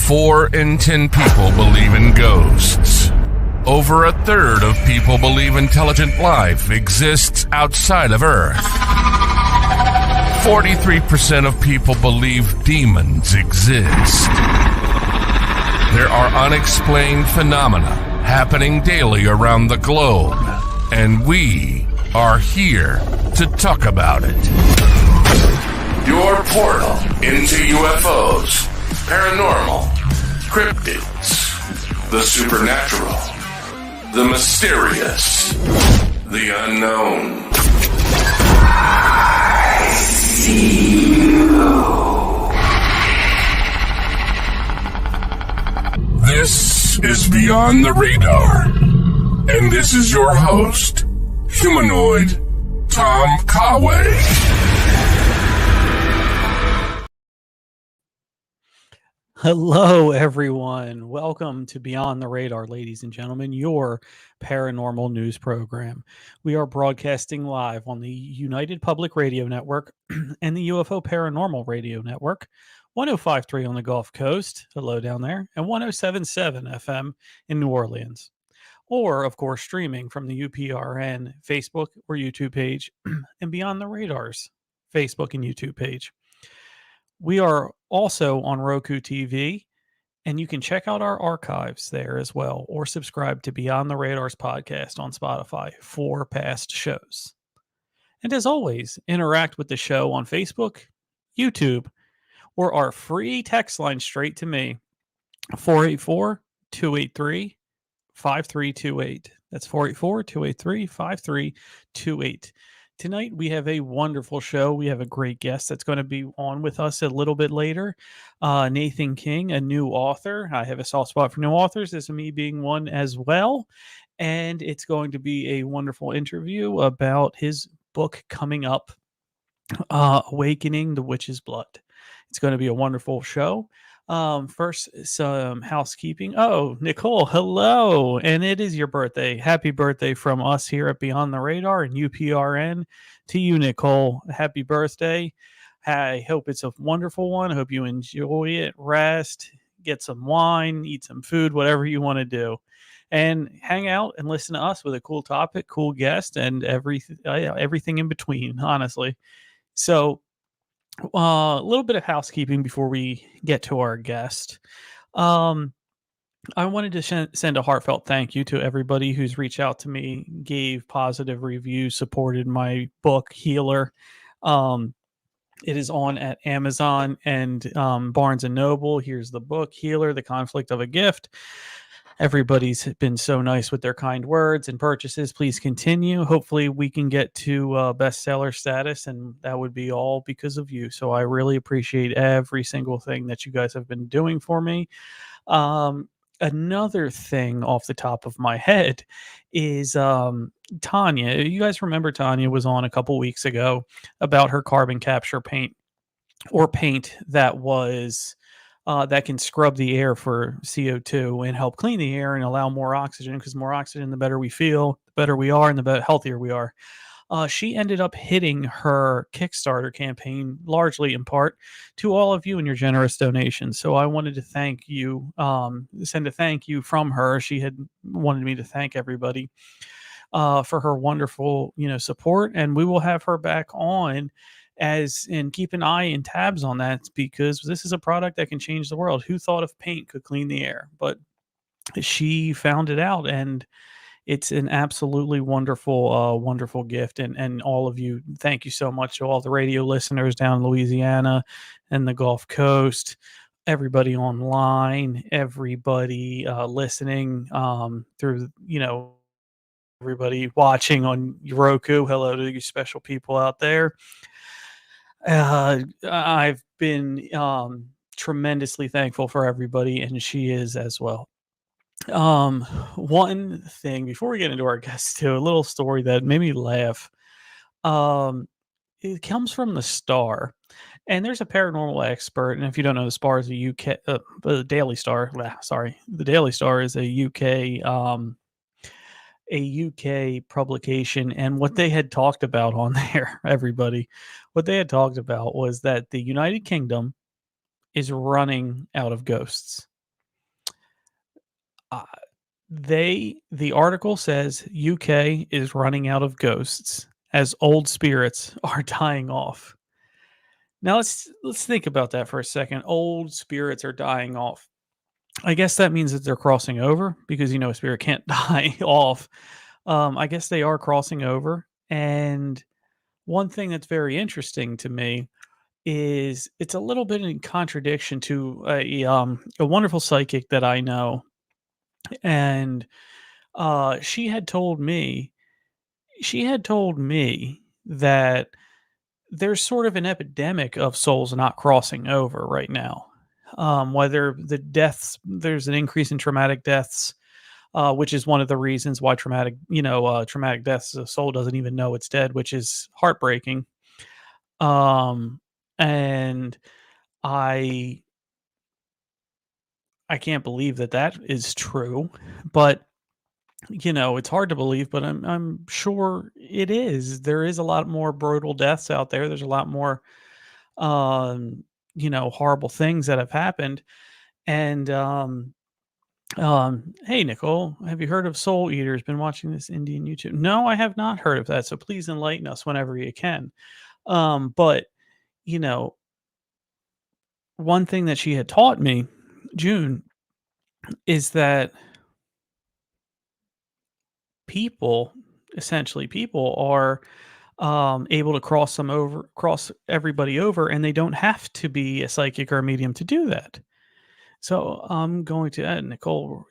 4 in 10 people believe in ghosts. Over a third of people believe intelligent life exists outside of Earth. 43% of people believe demons exist. There are unexplained phenomena happening daily around the globe, and we are here to talk about it. Your portal into UFOs, paranormal, cryptids, the supernatural, the mysterious, the unknown. I see you. This is Beyond the Radar, and this is your host, Humanoid Tom Conway. Hello, everyone. Welcome to Beyond the Radar, ladies and gentlemen, your paranormal news program. We are broadcasting live on the United Public Radio Network and the UFO Paranormal Radio Network, 105.3 on the Gulf Coast, hello down there, and 107.7 FM in New Orleans. Or, of course, streaming from the UPRN Facebook or YouTube page and Beyond the Radar's Facebook and YouTube page. We are also on Roku TV, and you can check out our archives there as well, or subscribe to Beyond the Radar's podcast on Spotify for past shows. And as always, interact with the show on Facebook, YouTube, or our free text line straight to me, 484-283-5328. That's 484-283-5328. Tonight, we have a wonderful show. We have a great guest that's going to be on with us a little bit later. Nathan King, a new author. I have a soft spot for new authors, as me being one as well. And it's going to be a wonderful interview about his book coming up, Awakening the Witch's Blood. It's going to be a wonderful show. First, some housekeeping. Oh, Nicole, hello. And it is your birthday. Happy birthday from us here at Beyond the Radar and UPRN to you, Nicole. Happy birthday. I hope it's a wonderful one. I hope you enjoy it, rest, get some wine, eat some food, whatever you want to do. And hang out and listen to us with a cool topic, cool guest, and everything in between, honestly. So, a little bit of housekeeping before we get to our guest. I wanted to send a heartfelt thank you to everybody who's reached out to me, gave positive reviews, supported my book, Healer. It is on at Amazon and Barnes & Noble. Here's the book, Healer, The Conflict of a Gift. Everybody's been so nice with their kind words and purchases. Please continue. Hopefully we can get to bestseller status, and that would be all because of you. So I really appreciate every single thing that you guys have been doing for me. Another thing off the top of my head is Tanya. You guys remember Tanya was on a couple weeks ago about her carbon capture paint, or paint that was that can scrub the air for CO2 and help clean the air and allow more oxygen, because more oxygen, the better we feel, the better we are, and the healthier we are. She ended up hitting her Kickstarter campaign, largely in part to all of you and your generous donations. So I wanted to thank you, send a thank you from her. She had wanted me to thank everybody for her wonderful, support, and we will have her back on and keep an eye and tabs on that, because this is a product that can change the world. Who thought if paint could clean the air? But she found it out, and it's an absolutely wonderful, wonderful gift. And all of you, thank you so much to all the radio listeners down in Louisiana and the Gulf Coast, everybody online, everybody listening through, everybody watching on Roku. Hello to you special people out there. I've been tremendously thankful for everybody, and she is as well. One thing before we get into our guests too, a little story that made me laugh. It comes from the Star, and there's a paranormal expert. And if you don't know, the Star is a UK, the Daily Star. The Daily Star is a UK publication, and what they had talked about on there, what they had talked about was that the United Kingdom is running out of ghosts. Uh, the article says UK is running out of ghosts as old spirits are dying off. Now let's think about that for a second. Old spirits are dying off. I guess that means that they're crossing over because a spirit can't die off. I guess they are crossing over. And one thing that's very interesting to me is it's a little bit in contradiction to a wonderful psychic that I know, and she had told me that there's sort of an epidemic of souls not crossing over right now. Whether there's an increase in traumatic deaths, which is one of the reasons why traumatic deaths, a soul doesn't even know it's dead, which is heartbreaking. And I I can't believe that that is true, but it's hard to believe, but I'm sure it is. There is a lot more brutal deaths out there. There's a lot more horrible things that have happened. And hey Nicole, have you heard of Soul Eaters? Been watching this Indian YouTube? No, I have not heard of that. So please enlighten us whenever you can. But you know, one thing that she had taught me, June, is that people, essentially people, are able to cross everybody over, and they don't have to be a psychic or a medium to do that. So I'm going to add, Nicole,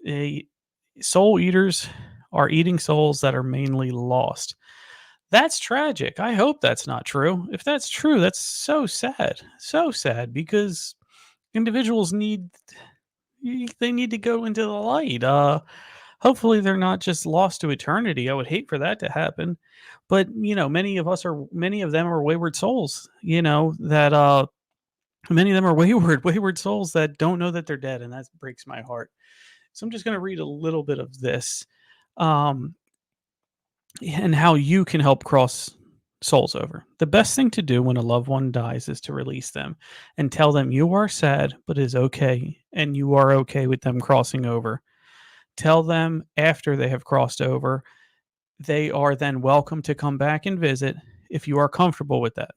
soul eaters are eating souls that are mainly lost. That's tragic. I hope that's not true. If that's true, that's so sad because individuals they need to go into the light. Hopefully they're not just lost to eternity. I would hate for that to happen. But, many of them are wayward souls, that many of them are wayward souls that don't know that they're dead, and that breaks my heart. So I'm just going to read a little bit of this, and how you can help cross souls over. The best thing to do when a loved one dies is to release them and tell them you are sad, but it is okay, and you are okay with them crossing over. Tell them after they have crossed over, they are then welcome to come back and visit if you are comfortable with that.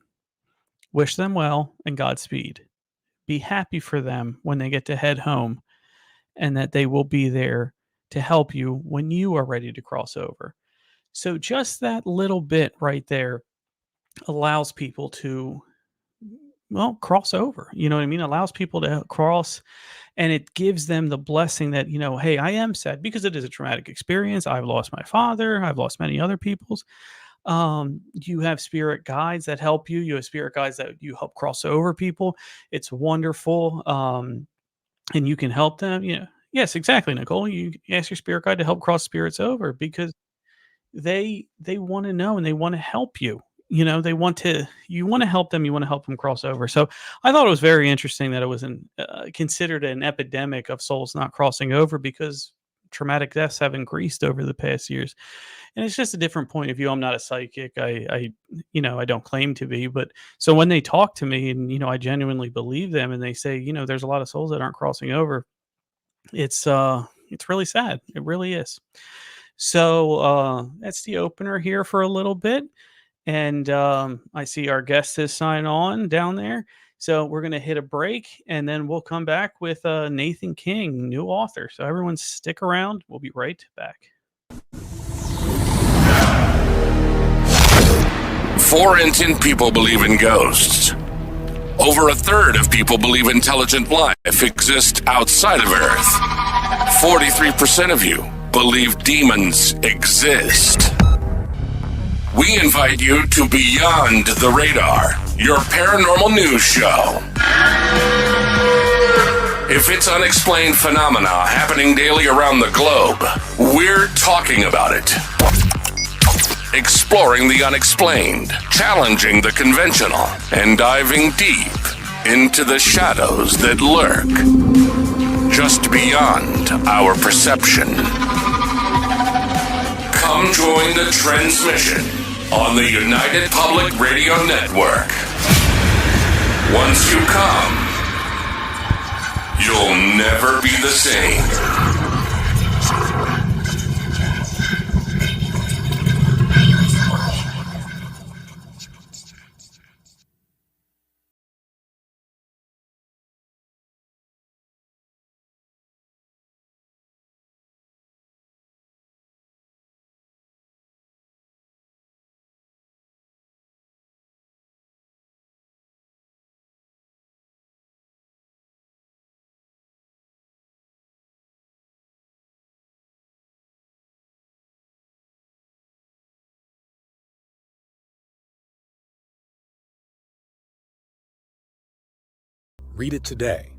Wish them well and Godspeed. Be happy for them when they get to head home, and that they will be there to help you when you are ready to cross over. So just that little bit right there allows people to, well, cross over. You know what I mean? Allows people to cross, and it gives them the blessing that, hey, I am sad because it is a traumatic experience. I've lost my father. I've lost many other people's. You have spirit guides that help you. You have spirit guides that you help cross over people. It's wonderful. And you can help them. Yes, exactly, Nicole. You ask your spirit guide to help cross spirits over because they want to know and they want to help you. You want to help them. You want to help them cross over. So I thought it was very interesting that it was considered an epidemic of souls not crossing over because traumatic deaths have increased over the past years. And it's just a different point of view. I'm not a psychic. I don't claim to be, but so when they talk to me and, I genuinely believe them and they say, there's a lot of souls that aren't crossing over. It's really sad. It really is. So that's the opener here for a little bit. And I see our guest has signed on down there. So we're going to hit a break and then we'll come back with Nathan King, new author. So everyone stick around. We'll be right back. 4 in 10 people believe in ghosts. Over a third of people believe intelligent life exists outside of Earth. 43% of you believe demons exist. We invite you to Beyond the Radar, your paranormal news show. If it's unexplained phenomena happening daily around the globe, we're talking about it. Exploring the unexplained, challenging the conventional, and diving deep into the shadows that lurk just beyond our perception. Come join the transmission on the United Public Radio Network. Once you come, you'll never be the same. Read it today.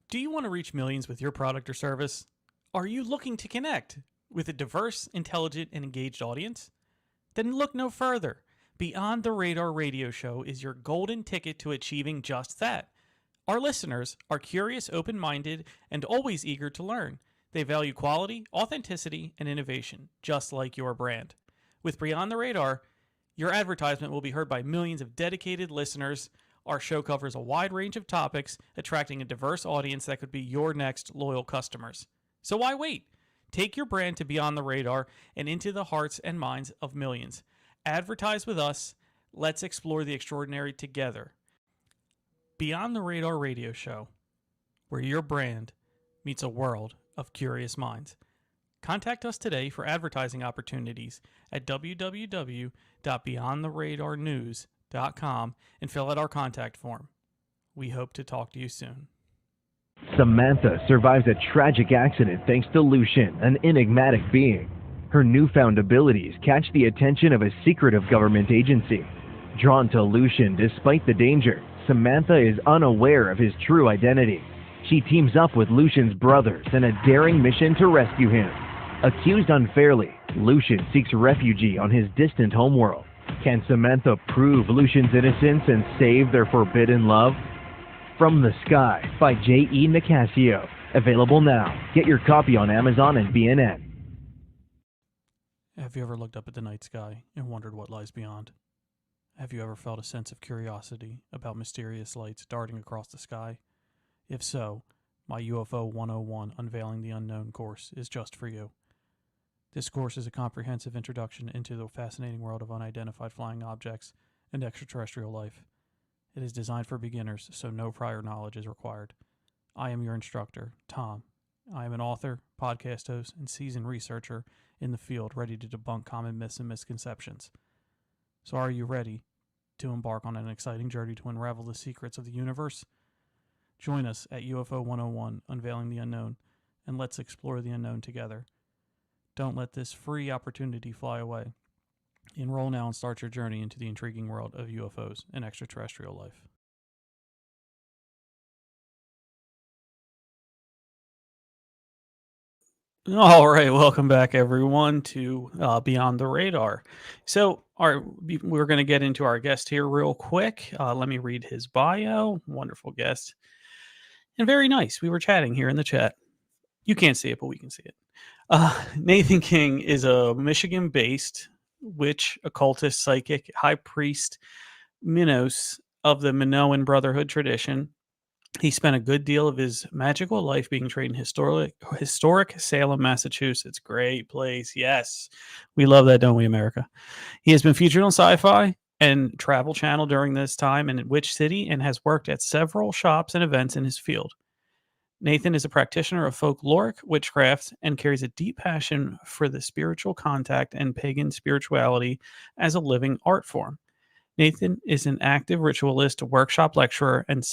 Do you want to reach millions with your product or service? Are you looking to connect with a diverse, intelligent, and engaged audience? Then look no further. Beyond the Radar radio show is your golden ticket to achieving just that. Our listeners are curious, open minded, and always eager to learn. They value quality, authenticity, and innovation, just like your brand. With Beyond the Radar, your advertisement will be heard by millions of dedicated listeners. Our show covers a wide range of topics, attracting a diverse audience that could be your next loyal customers. So why wait? Take your brand to Beyond the Radar and into the hearts and minds of millions. Advertise with us. Let's explore the extraordinary together. Beyond the Radar radio show, where your brand meets a world of curious minds. Contact us today for advertising opportunities at www.beyondtheradarnews.com and fill out our contact form. We hope to talk to you soon. Samantha survives a tragic accident thanks to Lucian, an enigmatic being. Her newfound abilities catch the attention of a secretive government agency. Drawn to Lucian despite the danger, Samantha is unaware of his true identity. She teams up with Lucian's brothers in a daring mission to rescue him. Accused unfairly, Lucian seeks refuge on his distant homeworld. Can Samantha prove Lucian's innocence and save their forbidden love? From the Sky by J.E. Nicasio. Available now. Get your copy on Amazon and BNN. Have you ever looked up at the night sky and wondered what lies beyond? Have you ever felt a sense of curiosity about mysterious lights darting across the sky? If so, my UFO 101 Unveiling the Unknown course is just for you. This course is a comprehensive introduction into the fascinating world of unidentified flying objects and extraterrestrial life. It is designed for beginners, so no prior knowledge is required. I am your instructor, Tom. I am an author, podcast host, and seasoned researcher in the field ready to debunk common myths and misconceptions. So are you ready to embark on an exciting journey to unravel the secrets of the universe? Join us at UFO 101 Unveiling the Unknown, and let's explore the unknown together. Don't let this free opportunity fly away. Enroll now and start your journey into the intriguing world of UFOs and extraterrestrial life. All right, welcome back, everyone, to Beyond the Radar. So, we're going to get into our guest here real quick. Let me read his bio. Wonderful guest. And very nice. We were chatting here in the chat. You can't see it, but we can see it. Nathan King is a Michigan-based witch, occultist, psychic, high priest, Minos of the Minoan Brotherhood tradition. He spent a good deal of his magical life being trained in historic Salem, Massachusetts. Great place. Yes. We love that, don't we, America? He has been featured on Sci-Fi and Travel Channel during this time in Witch City and has worked at several shops and events in his field. Nathan is a practitioner of folkloric witchcraft and carries a deep passion for the spiritual contact and pagan spirituality as a living art form. Nathan is an active ritualist, workshop lecturer, and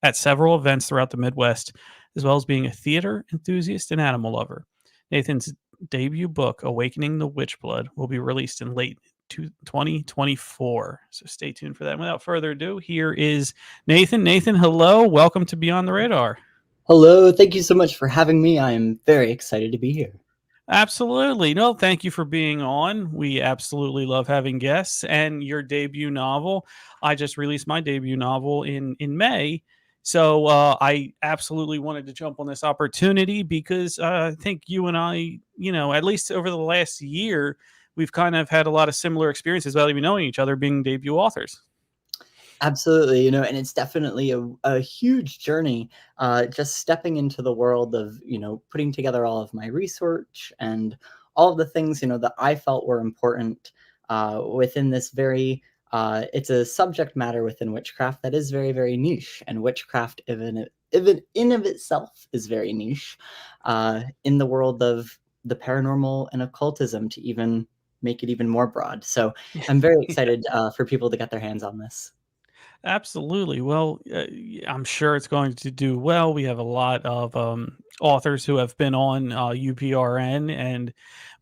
at several events throughout the Midwest, as well as being a theater enthusiast and animal lover. Nathan's debut book, Awakening the Witch Blood, will be released in late 2024. So stay tuned for that. And without further ado, here is Nathan. Nathan, hello. Welcome to Beyond the Radar. Hello. Thank you so much for having me. I am very excited to be here. Absolutely. No, thank you for being on. We absolutely love having guests. And your debut novel, I just released my debut novel in May. So I absolutely wanted to jump on this opportunity because I think you and I, at least over the last year, we've kind of had a lot of similar experiences without even knowing each other, being debut authors. Absolutely. And it's definitely a huge journey, just stepping into the world of, putting together all of my research and all of the things, that I felt were important within this very it's a subject matter within witchcraft that is very, very niche, and witchcraft even in of itself is very niche in the world of the paranormal and occultism, to even make it even more broad. So I'm very excited for people to get their hands on this. Absolutely. Well, I'm sure it's going to do well. We have a lot of authors who have been on UPRN, and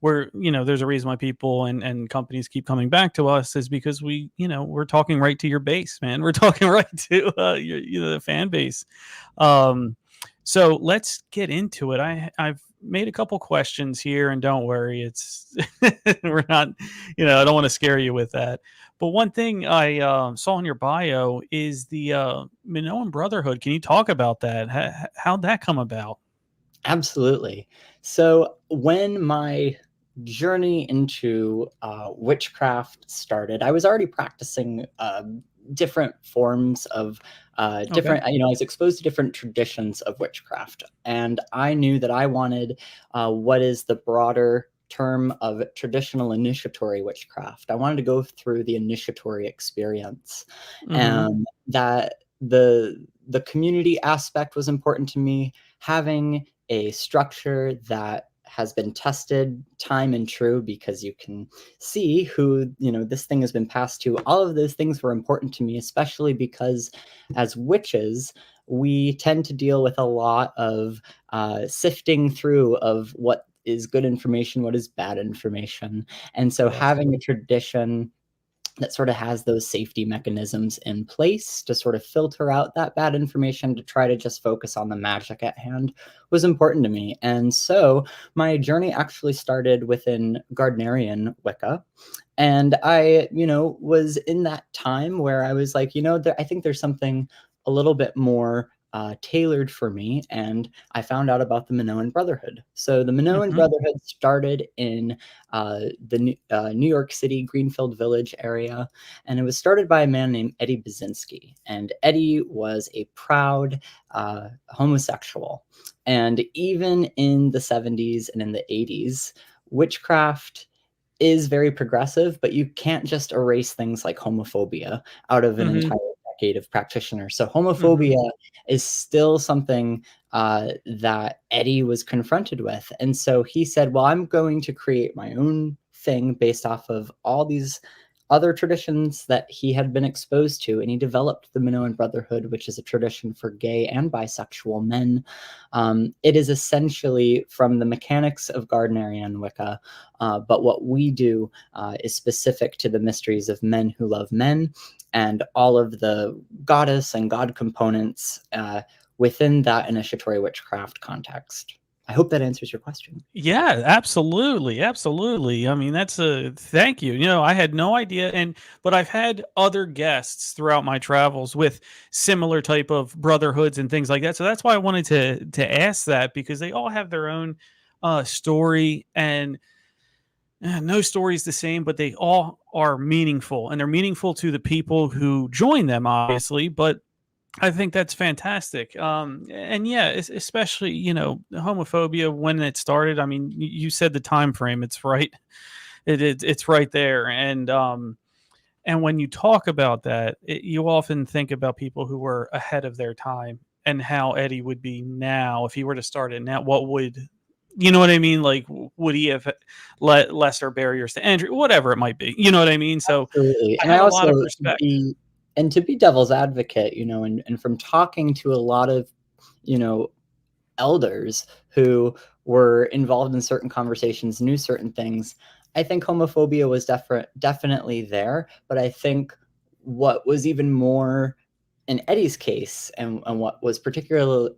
there's a reason why people and companies keep coming back to us is because we're talking right to your base, man. We're talking right to the fan base. Um, so let's get into it. I've made a couple questions here, and don't worry, it's we're not, I don't want to scare you with that. But one thing I saw in your bio is the Minoan Brotherhood. Can you talk about that? How'd that come about? Absolutely. So when my journey into witchcraft started, I was already practicing different forms of Okay. different, I was exposed to different traditions of witchcraft. And I knew that I wanted what is the broader term of traditional initiatory witchcraft. I wanted to go through the initiatory experience, Mm-hmm. and that the community aspect was important to me. Having a structure that has been tested time and true, because you can see who this thing has been passed to. All of those things were important to me, especially because as witches we tend to deal with a lot of sifting through of what is good information, what is bad information. And so Yes. having a tradition that sort of has those safety mechanisms in place to sort of filter out that bad information, to try to just focus on the magic at hand, was important to me. And so my journey actually started within Gardnerian Wicca. And I, was in that time where I was like, I think there's something a little bit more tailored for me. And I found out about the Minoan Brotherhood. So the Minoan Mm-hmm. Brotherhood started in the New York City, Greenfield Village area. And it was started by a man named Eddie Basinski. And Eddie was a proud homosexual. And even in the 70s and in the 80s, witchcraft is very progressive, but you can't just erase things like homophobia out of an Mm-hmm. entire decade of practitioners. So Mm-hmm. homophobia is still something that Eddie was confronted with. And so he said, well, I'm going to create my own thing based off of all these other traditions that he had been exposed to. And he developed the Minoan Brotherhood, which is a tradition for gay and bisexual men. It is essentially from the mechanics of Gardnerian Wicca, but what we do is specific to the mysteries of men who love men, and all of the goddess and god components within that initiatory witchcraft context. I hope that answers your question. Yeah, absolutely, absolutely. I mean, that's a thank you. I had no idea, but I've had other guests throughout my travels with similar type of brotherhoods and things like that. So that's why I wanted to ask that, because they all have their own story, and no story is the same, but they all are meaningful, and they're meaningful to the people who join them, obviously. But I think that's fantastic. And yeah, especially homophobia when it started. I mean, you said the time frame. It's right. It's right there. And when you talk about that, you often think about people who were ahead of their time, and how Eddie would be now if he were to start it now. What would you know what I mean? Like, would he have let lesser barriers to entry, whatever it might be? You know what I mean? So Absolutely. I And I have a also lot of respect. be and to be devil's advocate, and from talking to a lot of, you know, elders who were involved in certain conversations, knew certain things, I think homophobia was definitely there. But I think what was even more in Eddie's case, and what was particular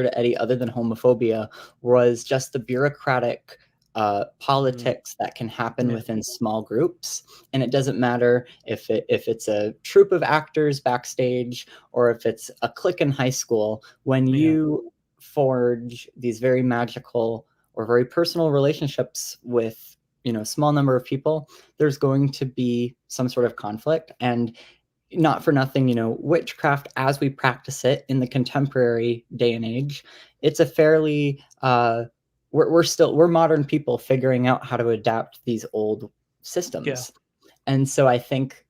to Eddie, other than homophobia, was just the bureaucratic Mhm. politics that can happen Yeah. within small groups. And it doesn't matter if it's a troupe of actors backstage, or if it's a clique in high school. When Yeah. you forge these very magical or very personal relationships with small number of people, there's going to be some sort of conflict. And not for nothing, witchcraft as we practice it in the contemporary day and age, it's a fairly we're modern people figuring out how to adapt these old Yeah. systems. And so I think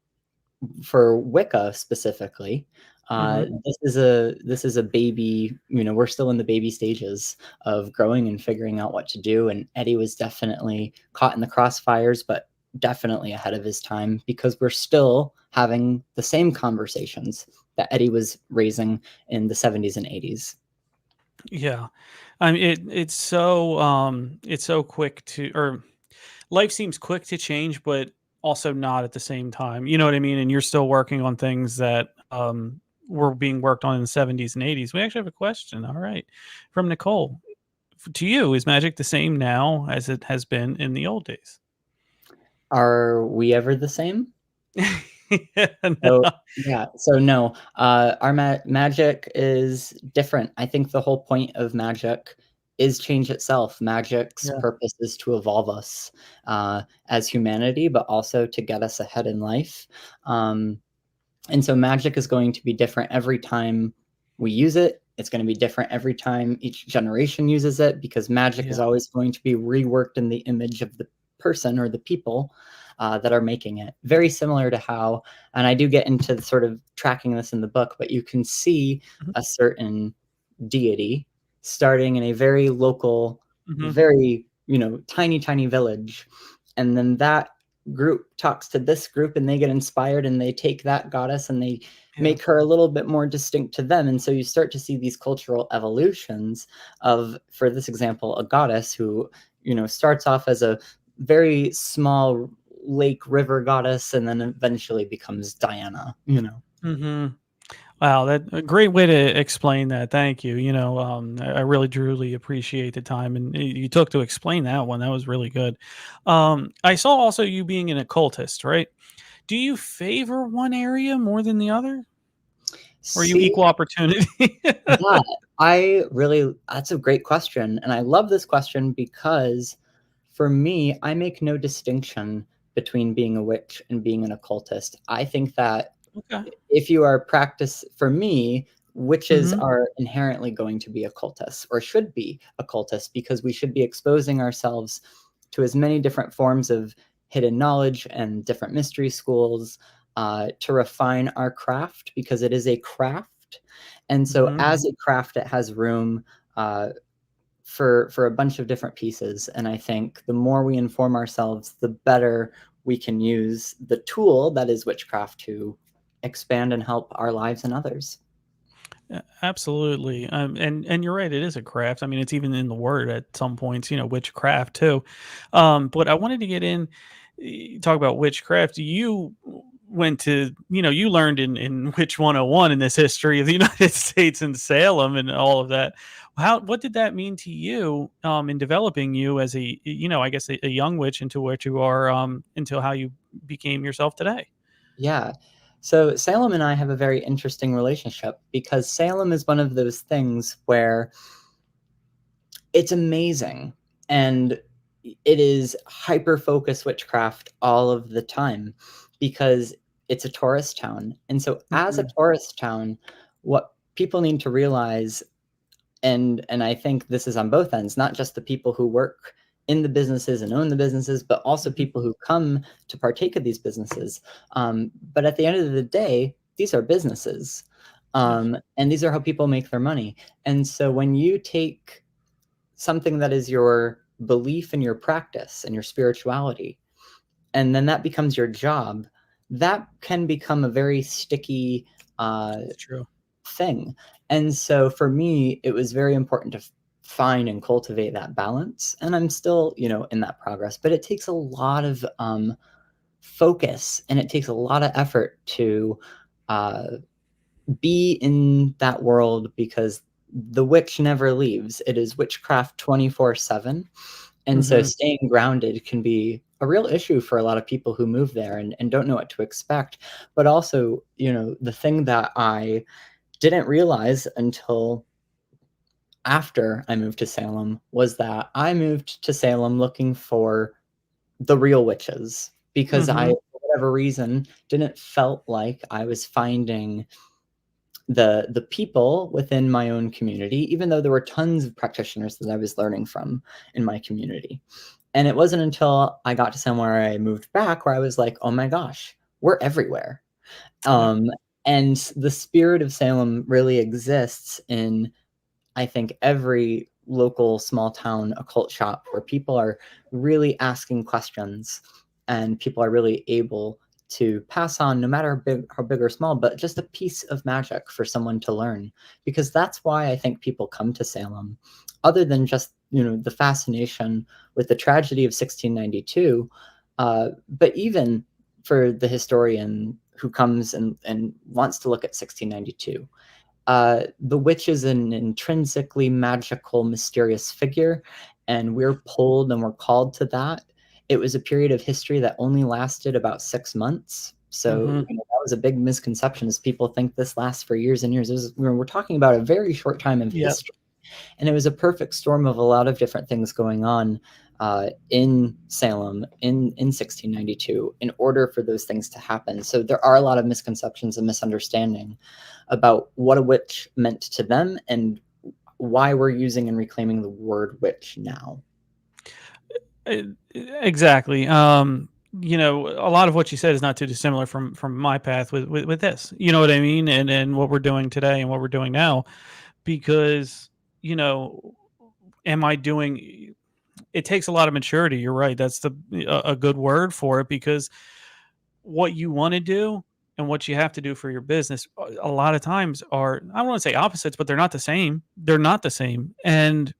for Wicca specifically, Hmm. this is a baby. We're still in the baby stages of growing and figuring out what to do. And Eddie was definitely caught in the crossfires, but definitely ahead of his time, because we're still having the same conversations that Eddie was raising in the 70s and 80s. Yeah. I mean, it's so quick to, or life seems quick to change, but also not at the same time. You know what I mean? And you're still working on things that were being worked on in the 70s and 80s. We actually have a question. All right. From Nicole. To you, is magic the same now as it has been in the old days? Are we ever the same? Yeah, So no. yeah, so no, our magic is different. I think the whole point of magic is change itself. Magic's Yeah. purpose is to evolve us as humanity, but also to get us ahead in life. Um, and so magic is going to be different every time we use it. It's going to be different every time each generation uses it, because magic is Yeah. always going to be reworked in the image of the person or the people that are making it. Very similar to how, and I do get into sort of tracking this in the book, but you can see Mhm. a certain deity starting in a very local, Mhm. very, tiny, tiny village. And then that group talks to this group and they get inspired and they take that goddess and they Yeah. make her a little bit more distinct to them. And so you start to see these cultural evolutions of, for this example, a goddess who, starts off as a very small lake river goddess and then eventually becomes Diana. Mhm. Wow, that a great way to explain that. Thank you. I really truly appreciate the time and you took to explain that one. That was really good. I saw also you being an occultist, right? Do you favor one area more than the other? Or are you See, equal opportunity? yeah, that's a great question. And I love this question because for me, I make no distinction between being a witch and being an occultist. I think that Okay. if you are for me, witches Mhm. are inherently going to be occultists or should be occultists, because we should be exposing ourselves to as many different forms of hidden knowledge and different mystery schools to refine our craft, because it is a craft. And so Mhm. as a craft, it has room uh, for a bunch of different pieces. And I think the more we inform ourselves, the better we can use the tool that is witchcraft to expand and help our lives and others. Absolutely. And you're right, it is a craft. I mean, it's even in the word at some points, witchcraft too. But I wanted to get in, talk about witchcraft. You went to, you learned in Witch 101 in this history of the United States and Salem and all of that. What did that mean to you in developing you as I guess a young witch into what you are, into how you became yourself today? Yeah. So Salem and I have a very interesting relationship, because Salem is one of those things where it's amazing and it is hyper focused witchcraft all of the time, because it's a tourist town. And so as a Mhm. tourist town, what people need to realize, and I think this is on both ends, not just the people who work in the businesses and own the businesses, but also Mhm. people who come to partake of these businesses. But at the end of the day, these are businesses, Yes. and these are how people make their money. And so when you take something that is your belief and your practice and your spirituality, and then that becomes your job, that can become a very sticky It's true. thing. And so for me, it was very important to find and cultivate that balance. And I'm still, in that progress, but it takes a lot of focus and it takes a lot of effort to uh, be in that world, because the witch never leaves. It is witchcraft 24/7. And so Mhm. staying grounded can be a real issue for a lot of people who move there and don't know what to expect. But also, the thing that I didn't realize until after I moved to Salem was that I moved to Salem looking for the real witches, because I, Mhm. for whatever reason, didn't felt like I was finding the people within my own community, even though there were tons of practitioners that I was learning from in my community. And it wasn't until I got to somewhere I moved back where I was like, oh my gosh, we're everywhere. Yeah. Um, and the spirit of Salem really exists in, I think, every local small town occult shop where people are really asking questions and people are really able to pass on, no matter how big or small, but just a piece of magic for someone to learn. Because that's why I think people come to Salem, other than just, the fascination with the tragedy of 1692, but even for the historian who comes and wants to look at 1692. The witch is an intrinsically magical, mysterious figure, and we're pulled and we're called to that. It was a period of history that only lasted about 6 months. So Mhm. that was a big misconception, is people think this lasts for years and years. We're talking about a very short time of Yep. history. And it was a perfect storm of a lot of different things going on in Salem in 1692 in order for those things to happen. So there are a lot of misconceptions and misunderstanding about what a witch meant to them and why we're using and reclaiming the word witch now. Exactly. A lot of what you said is not too dissimilar from my path with this. You know what I mean? And what we're doing today and what we're doing now, because am I doing? It takes a lot of maturity. You're right. That's a good word for it, because what you want to do and what you have to do for your business a lot of times are, I don't want to say opposites, but they're not the same. They're not the same. And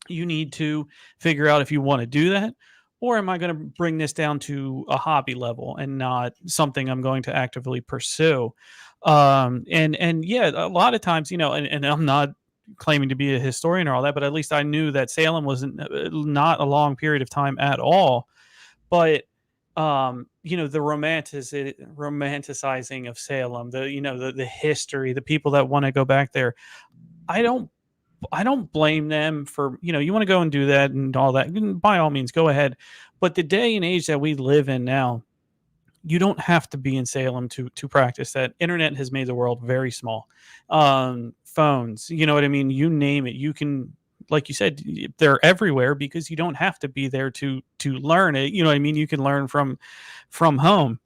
you need to figure out if you want to do that, or am I going to bring this down to a hobby level and not something I'm going to actively pursue. And yeah, a lot of times, and I'm not claiming to be a historian or all that, but at least I knew that Salem wasn't not a long period of time at all. But the romanticizing of Salem, the history, the people that want to go back there, I don't I don't blame them for, you want to go and do that and all that. By all means, go ahead. But the day and age that we live in now, you don't have to be in Salem to practice that. Internet has made the world very small. Phones, you know what I mean? You name it. You can, like you said, they're everywhere, because you don't have to be there to learn it. You know what I mean? You can learn from home.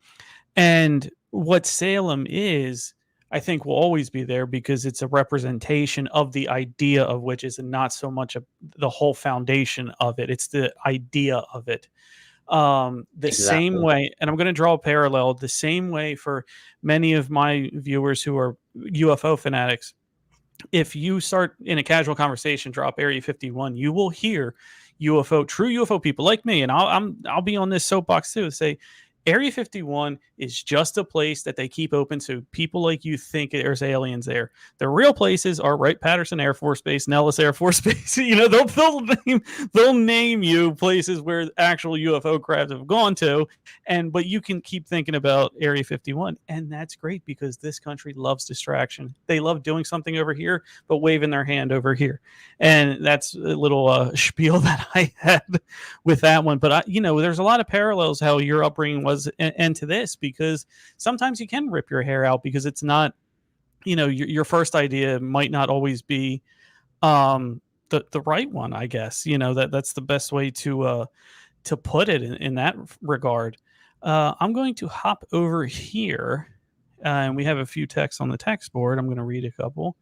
And what Salem is, I think, will always be there, because it's a representation of the idea of witches, and not so much of the whole foundation of it. It's the idea of it. The same Exactly. way, and I'm going to draw a parallel, the same way for many of my viewers who are UFO fanatics. If you start in a casual conversation, drop Area 51, you will hear true UFO people like me, and I'll be on this soapbox too. Say Area 51 is just a place that they keep open so people like you think there's aliens there. The real places are Wright-Patterson Air Force Base, Nellis Air Force Base. They'll name you places where actual UFO crafts have gone to, but you can keep thinking about Area 51, and that's great, because this country loves distraction. They love doing something over here, but waving their hand over here, and that's a little spiel that I had with that one. But there's a lot of parallels how your upbringing was and to this, because sometimes you can rip your hair out, because it's not, your first idea might not always be the right one. I guess that's the best way to put it in that regard. I'm going to hop over here, and we have a few texts on the text board. I'm going to read a couple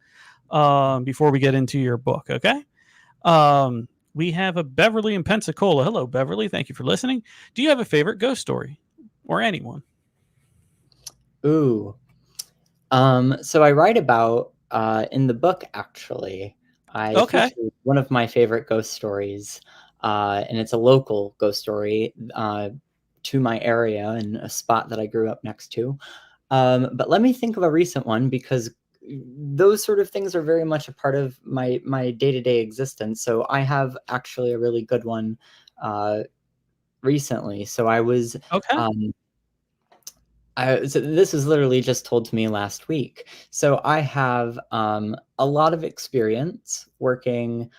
before we get into your book. Okay. We have a Beverly in Pensacola. Hello, Beverly. Thank you for listening. Do you have a favorite ghost story, or anyone? Ooh. So I write about in the book, actually, I Okay. feature one of my favorite ghost stories, and it's a local ghost story to my area and a spot that I grew up next to. But let me think of a recent one, because those sort of things are very much a part of my day-to-day existence. So I have actually a really good one recently. So I was Okay. um, so this was literally just told to me last week. So I have a lot of experience working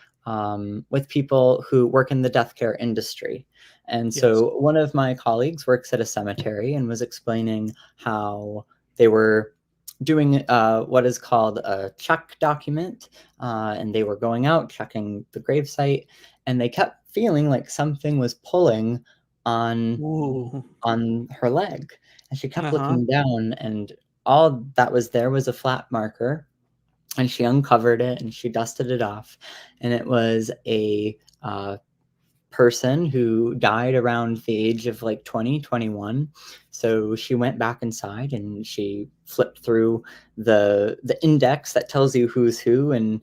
with people who work in the death care industry. And Yes. so one of my colleagues works at a cemetery and was explaining how they were doing what is called a check document. And they were going out, checking the gravesite, and they kept feeling like something was pulling on Ooh. on her leg. And she kept Uh-huh. looking down, and all that was there was a flat marker. And she uncovered it and she dusted it off. And it was a person who died around the age of like 20, 21. So she went back inside and she flipped through the index that tells you who's who, and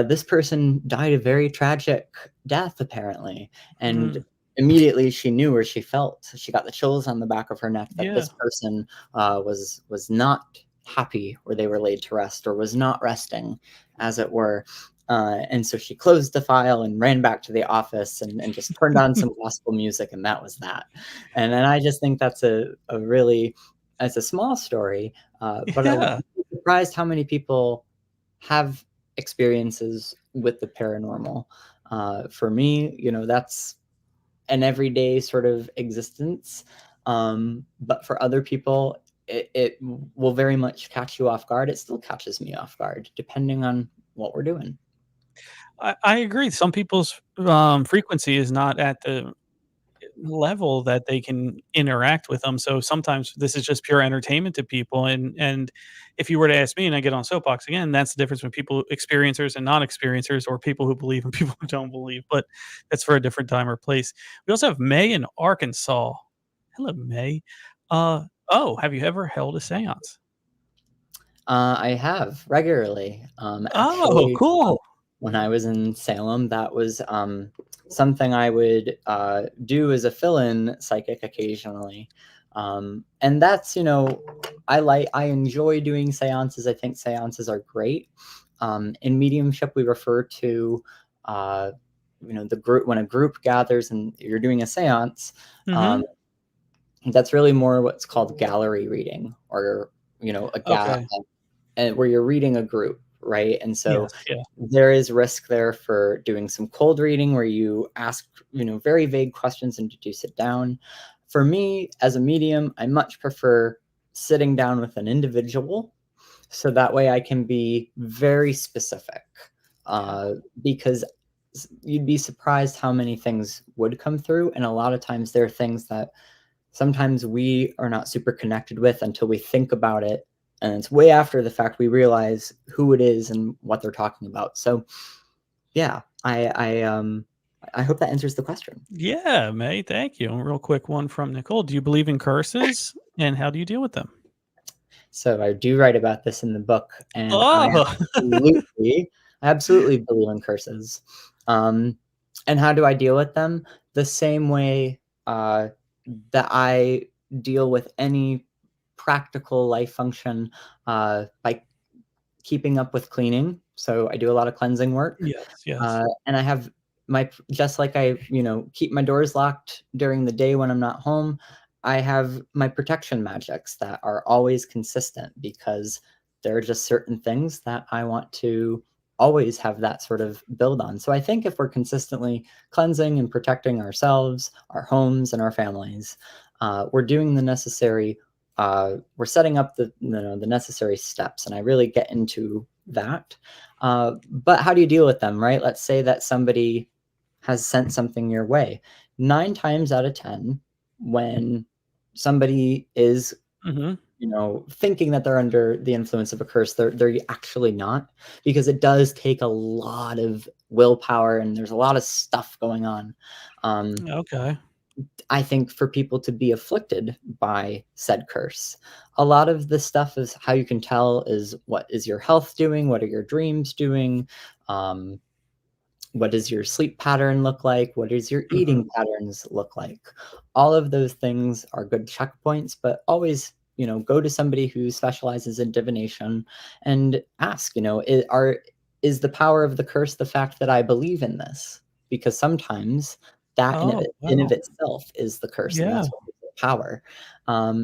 this person died a very tragic death, apparently. And Mm, immediately she knew, or she felt, she got the chills on the back of her neck, that yeah. this person was not happy where they were laid to rest, or was not resting, as it were. And so she closed the file and ran back to the office and just turned on some gospel music, and that was that. And I just think that's a really, it's a small story, but I'm Yeah. surprised how many people have experiences with the paranormal. For me, that's an everyday sort of existence. But for other people, it will very much catch you off guard. It still catches me off guard, depending on what we're doing. I agree. Some people's frequency is not at the level that they can interact with them. So sometimes this is just pure entertainment to people. And if you were to ask me, and I get on soapbox again, that's the difference between people experiencers and non-experiencers, or people who believe and people who don't believe. But that's for a different time or place. We also have May in Arkansas. Hello, May. Have you ever held a séance? I have regularly. Oh, Actually, cool. when I was in Salem, that was something I would do as a fill-in psychic occasionally. And that's, I enjoy doing seances. I think seances are great. In mediumship, we refer to, the group, when a group gathers and you're doing a seance. Hmm. Um, that's really more what's called gallery reading, or a Okay. and where you're reading a group, right? And so Yes. Yeah. there is risk there for doing some cold reading, where you ask, very vague questions and deduce it down. For me, as a medium, I much prefer sitting down with an individual, so that way I can be very specific, because you'd be surprised how many things would come through. And a lot of times there are things that sometimes we are not super connected with until we think about it. And it's way after the fact we realize who it is and what they're talking about. So yeah, I hope that answers the question. Yeah, May. Thank you. And real quick one from Nicole. Do you believe in curses, and how do you deal with them? So I do write about this in the book, and Oh. I absolutely believe in curses. Um, and how do I deal with them? The same way that I deal with any practical life function, by keeping up with cleaning. So I do a lot of cleansing work, Yes, yes. and I have just like I keep my doors locked during the day when I'm not home. I have my protection magics that are always consistent, because there are just certain things that I want to always have that sort of build on. So I think if we're consistently cleansing and protecting ourselves, our homes, and our families, we're doing the necessary. We're setting up the necessary steps, and I really get into that. But how do you deal with them, right? Let's say that somebody has sent something your way. 9 times out of 10, when somebody is, Mhm. thinking that they're under the influence of a curse, they're actually not, because it does take a lot of willpower and there's a lot of stuff going on. Um, Okay. I think for people to be afflicted by said curse, a lot of the stuff is how you can tell is, what is your health doing? What are your dreams doing? Um, what does your sleep pattern look like? What does your Mhm. eating patterns look like? All of those things are good checkpoints, but always, go to somebody who specializes in divination and ask, is the power of the curse the fact that I believe in this? Because sometimes that Oh, in of wow. itself is the curse, and Yeah. that's what gives it power.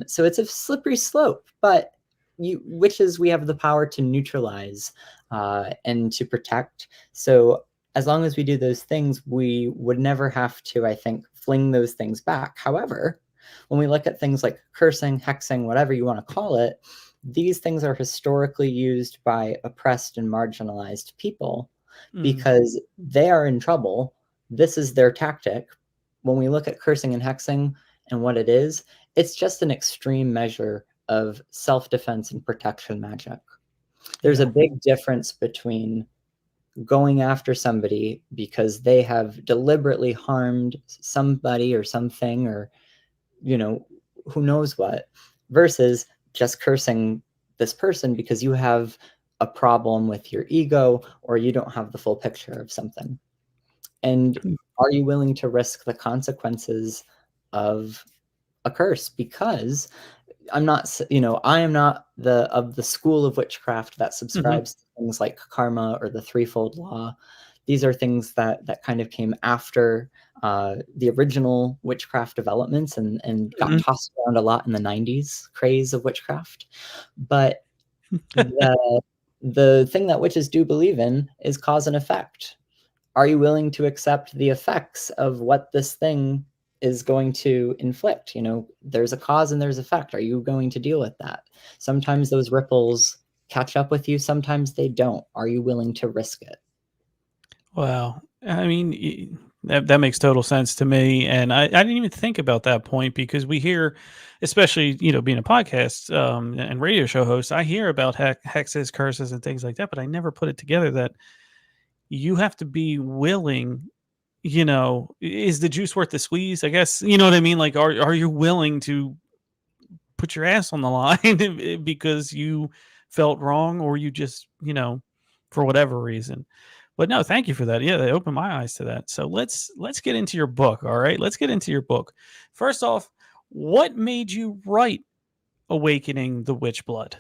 So it's a slippery slope, but witches, we have the power to neutralize, and to protect. So as long as we do those things, we would never have to, I think, fling those things back. However, when we look at things like cursing, hexing, whatever you want to call it, these things are historically used by oppressed and marginalized people, Mm. because they are in trouble. This is their tactic. When we look at cursing and hexing and what it is, it's just an extreme measure of self defense and protection magic. There's a Yeah. big difference between going after somebody because they have deliberately harmed somebody or something, or, you know, who knows what, versus just cursing this person because you have a problem with your ego or you don't have the full picture of something. And are you willing to risk the consequences of a curse? Because I'm not, I am not of the school of witchcraft that Hmm. subscribes to things like karma or the threefold law. These are things that kind of came after the original witchcraft developments and got Hmm. tossed around a lot in the 90s craze of witchcraft. But the thing that witches do believe in is cause and effect. Are you willing to accept the effects of what this thing is going to inflict? There's a cause and there's effect. Are you going to deal with that? Sometimes those ripples catch up with you, sometimes they don't. Are you willing to risk it? Wow. I mean, that makes total sense to me. And I didn't even think about that point because we hear, especially, being a podcast and radio show host, I hear about hexes, curses, and things like that, but I never put it together that you have to be willing, is the juice worth the squeeze? I guess, you know what I mean? Like, are you willing to put your ass on the line because you felt wrong or you just, for whatever reason. But no, thank you for that. Yeah, they opened my eyes to that. So let's get into your book, all right? Let's get into your book. First off, what made you write Awakening the Witch Blood?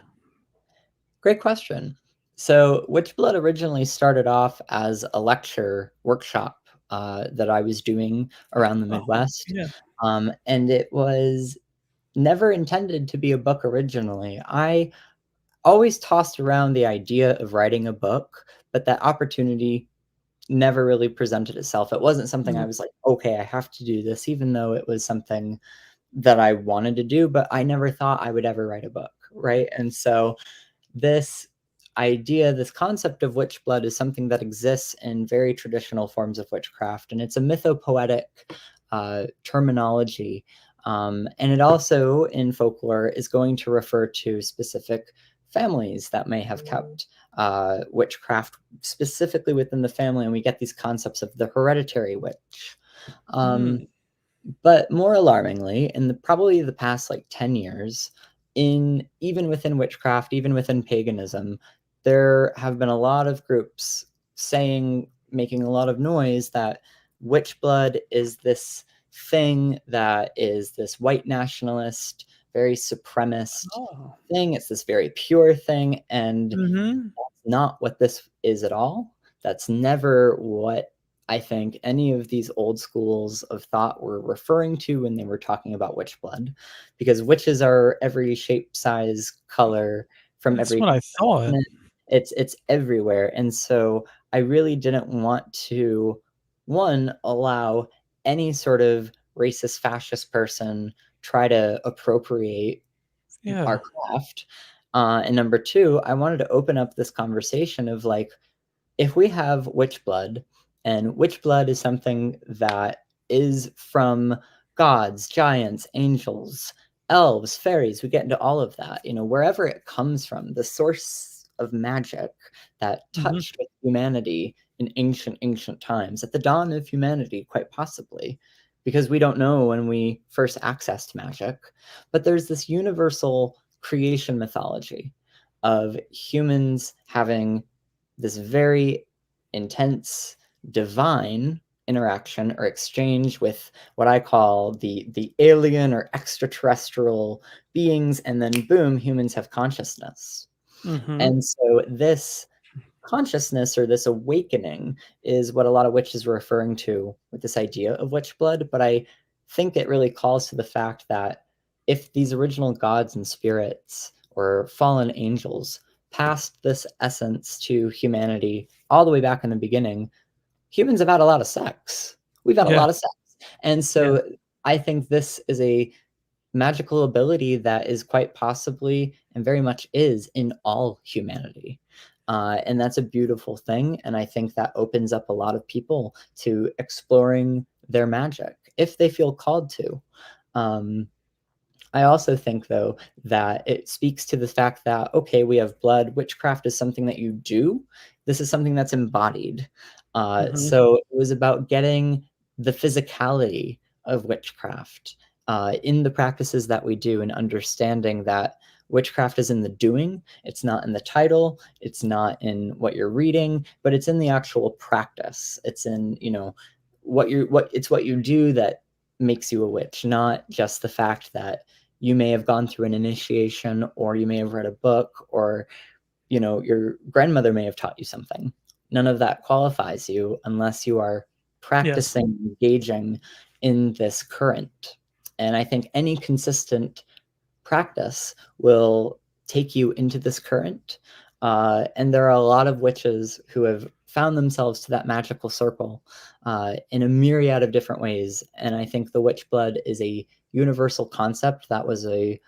Great question. So Witchblood originally started off as a lecture workshop that I was doing around the Oh, Midwest. yeah. And it was never intended to be a book originally. I always tossed around the idea of writing a book, but that opportunity never really presented itself. It wasn't something I Mhm. was like, okay, I have to do this, even though it was something that I wanted to do, but I never thought I would ever write a book, right? And so this this concept of witch blood is something that exists in very traditional forms of witchcraft, and it's a mythopoetic terminology. And it also, in folklore, is going to refer to specific families that may have kept witchcraft specifically within the family, and we get these concepts of the hereditary witch. Um, Mm. but more alarmingly, in probably the past like 10 years, in even within witchcraft, even within paganism, there have been a lot of groups making a lot of noise that witch blood is this thing that is this white nationalist, very supremacist Oh. thing. It's this very pure thing, and Hmm. that's not what this is at all. That's never what I think any of these old schools of thought were referring to when they were talking about witch blood, because witches are every shape, size, color from That's every what I thought. continent. It's everywhere, and so I really didn't want to allow any sort of racist, fascist person try to appropriate our Yeah. craft. And number two, I wanted to open up this conversation of like, if we have witch blood, and witch blood is something that is from gods, giants, angels, elves, fairies, we get into all of that, wherever it comes from, the source of magic that Hmm. touched with humanity in ancient times, at the dawn of humanity, quite possibly, because we don't know when we first accessed magic. But there's this universal creation mythology of humans having this very intense divine interaction or exchange with what I call the alien or extraterrestrial beings, and then boom, humans have consciousness. Hmm. And so this consciousness or this awakening is what a lot of witches were referring to with this idea of witch blood. But I think it really calls to the fact that if these original gods and spirits or fallen angels passed this essence to humanity all the way back in the beginning, humans have had a lot of sex. We've had a Yeah. lot of sex. And Yeah. so I think this is a magical ability that is quite possibly and very much is in all humanity. And that's a beautiful thing. And I think that opens up a lot of people to exploring their magic if they feel called to. Um, I also think, though, that it speaks to the fact that, okay, we have blood. Witchcraft is something that you do. This is something that's embodied. Hmm. So it was about getting the physicality of witchcraft in the practices that we do, and understanding that witchcraft is in the doing. It's not in the title. It's not in what you're reading, but it's in the actual practice. It's in, what you do that makes you a witch, not just the fact that you may have gone through an initiation, or you may have read a book, or your grandmother may have taught you something. None of that qualifies you unless you are Yes. practicing, engaging in this current. And I think any consistent practice will take you into this current. And there are a lot of witches who have found themselves to that magical circle in a myriad of different ways. And I think the witch blood is a universal concept that was a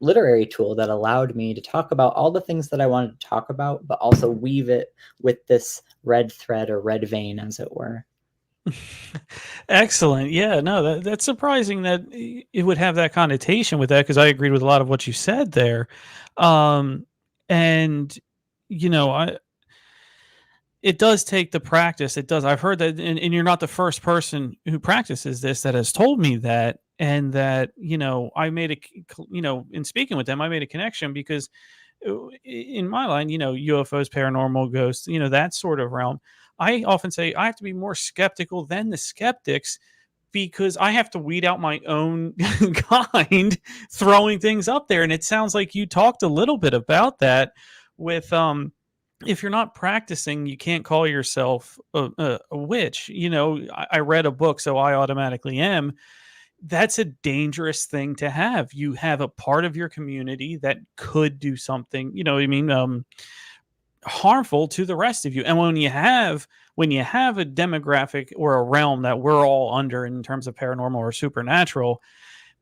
literary tool that allowed me to talk about all the things that I wanted to talk about, but also weave it with this red thread or red vein, as it were. Excellent. Yeah, no, that's surprising that it would have that connotation with that, because I agreed with a lot of what you said there. Um, and I it does take the practice. It does. I've heard that, and you're not the first person who practices this that has told me that, and that I made in speaking with them, I made a connection because in my line, UFOs, paranormal, ghosts, that sort of realm. I often say I have to be more skeptical than the skeptics, because I have to weed out my own kind throwing things up there. And it sounds like you talked a little bit about that with if you're not practicing, you can't call yourself a witch. I read a book, so I automatically am. That's a dangerous thing to have. You have a part of your community that could do something, you know what I mean, harmful to the rest of you. And when you have a demographic or a realm that we're all under in terms of paranormal or supernatural,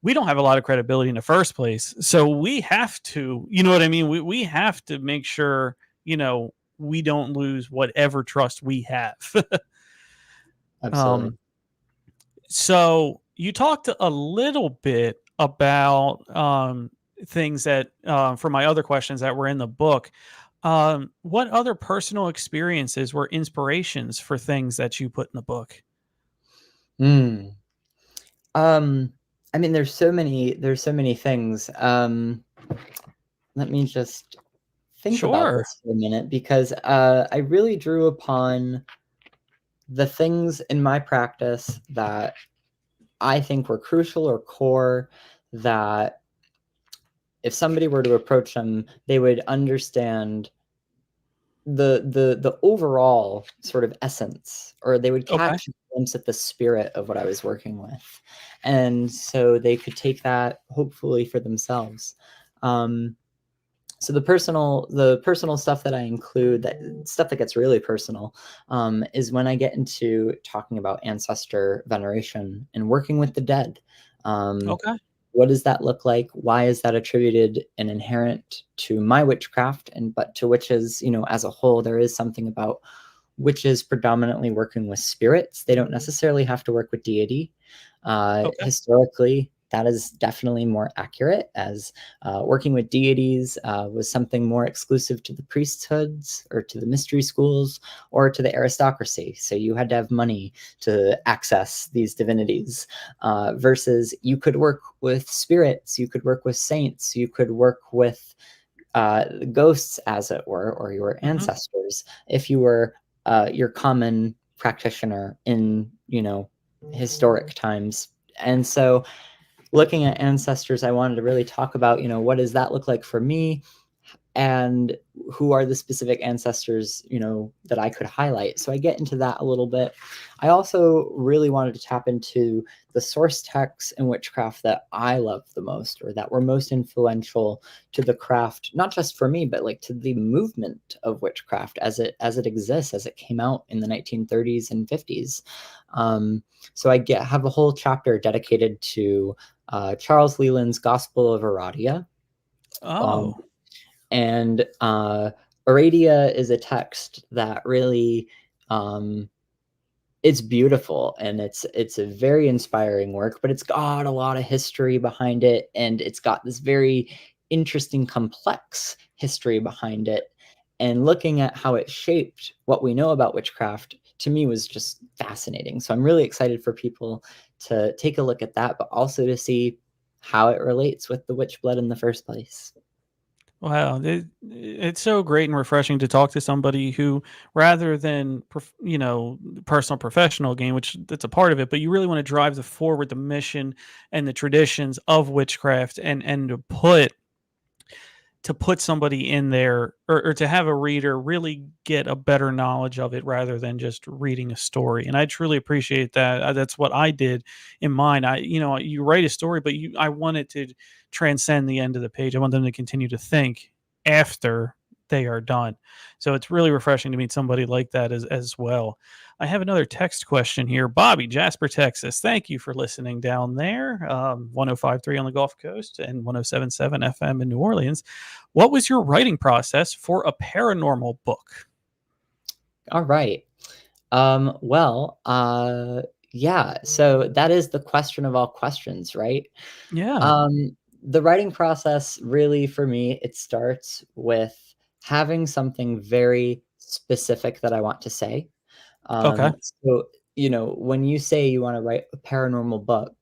we don't have a lot of credibility in the first place. So we have to, you know what I mean? We have to make sure, we don't lose whatever trust we have. Absolutely. um, so you talked a little bit about things that, for my other questions that were in the book. What other personal experiences were inspirations for things that you put in the book? Hmm. I mean, there's so many things. Let me just think about Sure. this for a minute, because I really drew upon the things in my practice that I think were crucial or core, that if somebody were to approach them, they would understand the overall sort of essence, or they would Okay. catch a glimpse at the spirit of what I was working with. And so they could take that hopefully for themselves. Um, so the personal stuff that I include, that stuff that gets really personal, is when I get into talking about ancestor veneration and working with the dead. Um, Okay. what does that look like? Why is that attributed and inherent to my witchcraft? And but to witches, as a whole, there is something about witches predominantly working with spirits. They don't necessarily have to work with deity. Okay. Historically, that is definitely more accurate, as working with deities was something more exclusive to the priesthoods, or to the mystery schools, or to the aristocracy. So you had to have money to access these divinities, versus you could work with spirits, you could work with saints, you could work with ghosts, as it were, or your Hmm. ancestors, if you were your common practitioner in historic times. And so, looking at ancestors, I wanted to really talk about, what does that look like for me, and who are the specific ancestors, that I could highlight. So I get into that a little bit. I also really wanted to tap into the source texts in witchcraft that I love the most, or that were most influential to the craft, not just for me, but like to the movement of witchcraft as it exists, as it came out in the 1930s and 50s. So have a whole chapter dedicated to Charles Leland's Gospel of Aradia. Um, Oh. and Aradia is a text that really, um, it's beautiful, and it's a very inspiring work, but it's got a lot of history behind it, and it's got this very interesting, complex history behind it. And looking at how it shaped what we know about witchcraft, to me, was just fascinating. So I'm really excited for people to take a look at that, but also to see how it relates with the witch blood in the first place. Wow, it's so great and refreshing to talk to somebody who, rather than personal professional gain, which that's a part of it, but you really want to drive forward the mission and the traditions of witchcraft, and to put somebody in there, or to have a reader really get a better knowledge of it rather than just reading a story. And I truly appreciate that. That's what I did in mine. You write a story, but I want it to transcend the end of the page. I want them to continue to think after they are done. So it's really refreshing to meet somebody like that as well. I have another text question here. Bobby, Jasper, Texas. Thank you for listening down there. 105.3 on the Gulf Coast and 107.7 FM in New Orleans. What was your writing process for a paranormal book? All right. Yeah, so that is the question of all questions, right? Yeah. The writing process, really, for me, it starts with having something very specific that I want to say. Okay. So, when you say you want to write a paranormal book,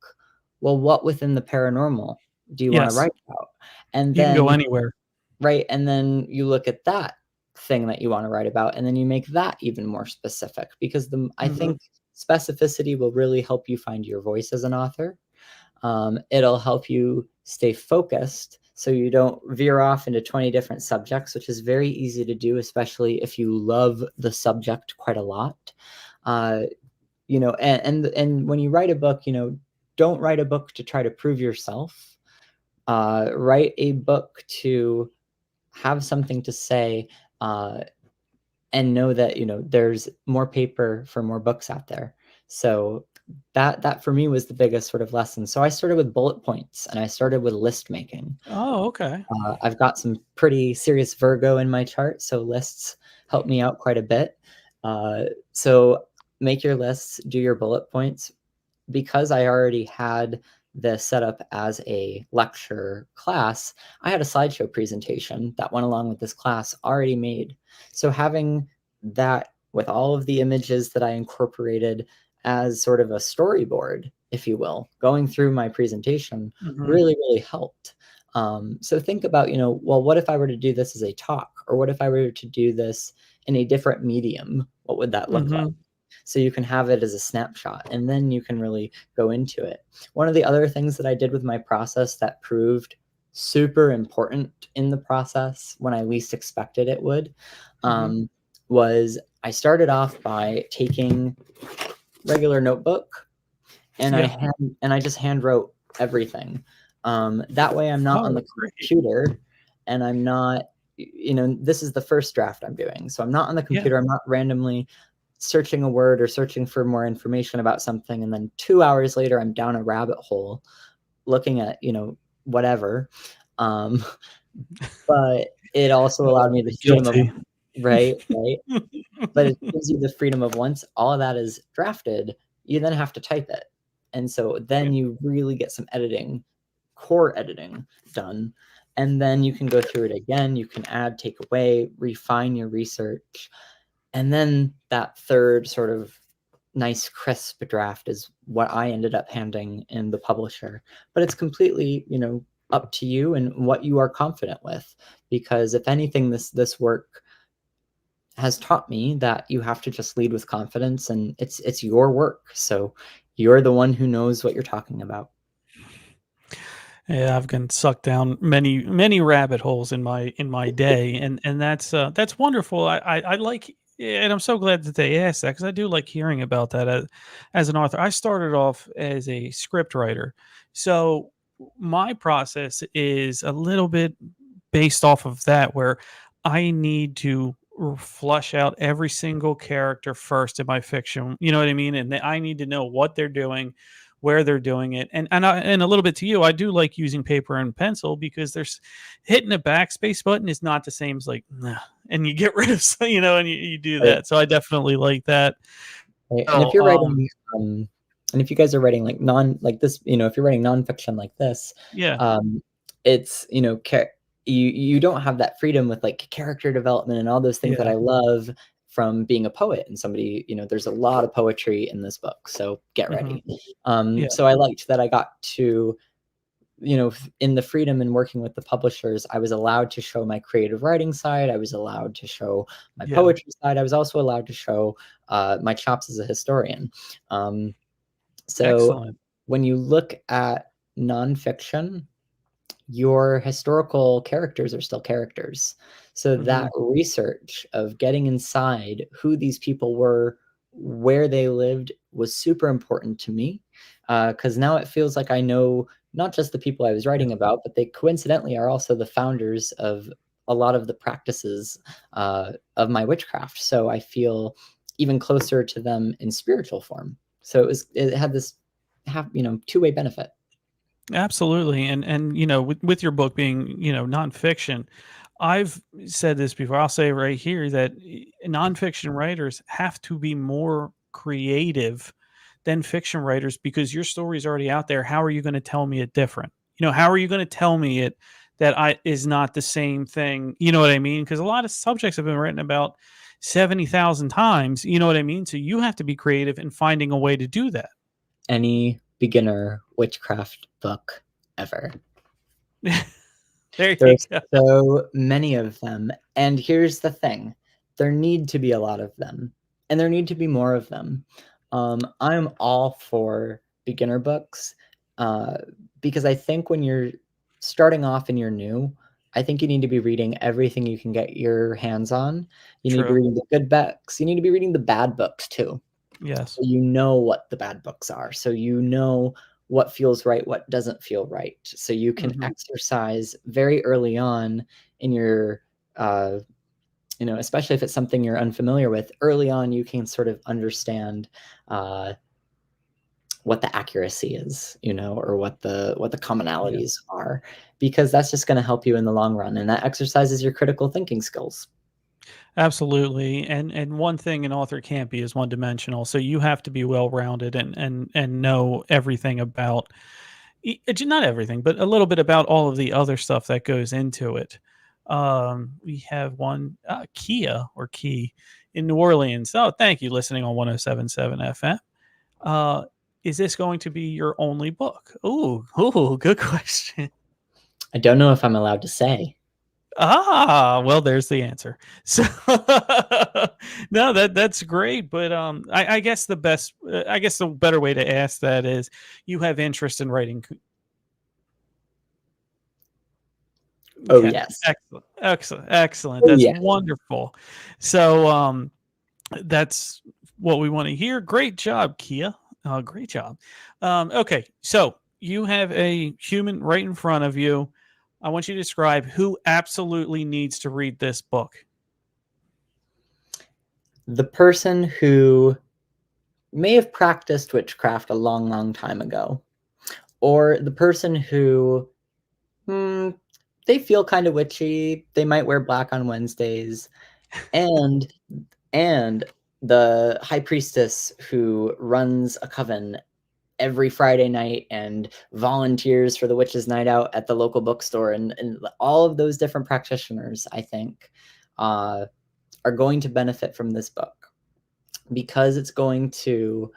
well, what within the paranormal do you want to Yes. write about? And You can go then, anywhere. right, and then you look at that thing that you want to write about, and then you make that even more specific, because I Hmm. think specificity will really help you find your voice as an author. It'll help you stay focused so you don't veer off into 20 different subjects, which is very easy to do, especially if you love the subject quite a lot. Uh, and when you write a book, don't write a book to try to prove yourself. Write a book to have something to say, and know that there's more paper for more books out there. So that for me was the biggest sort of lesson. So I started with bullet points, and I started with list making. Oh, okay. I've got some pretty serious Virgo in my chart, so lists help me out quite a bit. So make your lists, do your bullet points. Because I already had this set up as a lecture class, I had a slideshow presentation that went along with this class already made. So having that with all of the images that I incorporated as sort of a storyboard, if you will, going through my presentation Hmm. really, really helped. So think about, well, what if I were to do this as a talk? Or what if I were to do this in a different medium? What would that look like? Hmm. So you can have it as a snapshot, and then you can really go into it. One of the other things that I did with my process that proved super important in the process when I least expected it would, Hmm. was I started off by taking regular notebook, and Yeah. I just hand wrote everything. That way I'm not on Oh, the great. computer, and I'm not, this is the first draft I'm doing. So I'm not on the Yeah. computer. I'm not randomly searching a word or searching for more information about something. And then 2 hours later, I'm down a rabbit hole looking at, whatever. Um, but it also allowed me the freedom of, Guilty. right, right. But it gives you the freedom of, once all of that is drafted, you then have to type it. And so Yeah. then you really get some editing, core editing done. And then you can go through it again. You can add, take away, refine your research. And then that third sort of nice, crisp draft is what I ended up handing in the publisher. But it's completely, up to you and what you are confident with. Because if anything, this work has taught me that you have to just lead with confidence, and it's your work. So you're the one who knows what you're talking about. Yeah, I've been sucked down many rabbit holes in my day, and that's wonderful. I like, and I'm so glad that they asked that, because I do like hearing about that as an author. I started off as a script writer, so my process is a little bit based off of that, where I need to flush out every single character first in my fiction. You know what I mean? And I need to know what they're doing, where they're doing it, and a little bit to you, I do like using paper and pencil, because there's hitting a backspace button is not the same as like, nah, and you get rid of and you do Right. that. So I definitely like that. Right? And if Oh, you're writing, and if you guys are writing like this, if you're writing nonfiction like this, yeah, it's you don't have that freedom with like character development and all those things that yeah, I love from being a poet and somebody. There's a lot of poetry in this book, so get hmm ready. yeah, So I liked that I got to, in the freedom in working with the publishers, I was allowed to show my creative writing side. I was allowed to show my yeah. poetry side. I was also allowed to show my chops as a historian. Um, so Excellent. when you look at nonfiction, your historical characters are still characters. So hmm that research of getting inside who these people were, where they lived, was super important to me, because now it feels like I know not just the people I was Yeah, writing about, but they coincidentally are also the founders of a lot of the practices of my witchcraft. So I feel even closer to them in spiritual form. So it had this two-way benefit. absolutely. And with your book being nonfiction, I've said this before. I'll say it right here that nonfiction writers have to be more creative than fiction writers because your story's already out there. How are you going to tell me it different? How are you going to tell me it that I is not the same thing? You know what I mean? Because a lot of subjects have been written about 70,000 times. You know what I mean? So you have to be creative in finding a way to do that. Any beginner witchcraft book ever. There you There's go. so many of them. And here's the thing, there need to be a lot of them, and there need to be more of them. I'm all for beginner books uh, because I think when you're starting off and you're new, I think you need to be reading everything you can get your hands on. You need to be True. reading the good books. You need to be reading the bad books too. Yes. So you know what the bad books are. So you know what feels right, what doesn't feel right. So you can Mhm. exercise very early on in your, uh, especially if it's something you're unfamiliar with. Early on, you can sort of understand uh, what the accuracy is, or what the Yeah. commonalities are, because that's just going to help you in the long run, and that exercises your critical thinking skills. Absolutely. And one thing an author can't be is one dimensional. So you have to be well rounded and know everything about not everything, but a little bit about all of the other stuff that goes into it. We have one Kia or Key in New Orleans. Oh, thank you, listening on 107.7 FM. Uh, is this going to be your only book? Ooh, good question. I don't know if I'm allowed to say. Ah, well, there's the answer. So no, that's great. But I guess I guess the better way to ask that is, you have interest in writing. Oh, Okay, yes. excellent. Oh, That's yeah. wonderful. So that's what we want to hear. Great job, Kia. Great job. Okay, so you have a human right in front of you. I want you to describe who absolutely needs to read this book. The person who may have practiced witchcraft a long, long time ago, or the person who hmm, they feel kind of witchy. They might wear black on Wednesdays, and and the high priestess who runs a coven every Friday night and volunteers for the witches' night out at the local bookstore, and all of those different practitioners, I think, uh, are going to benefit from this book because it's going to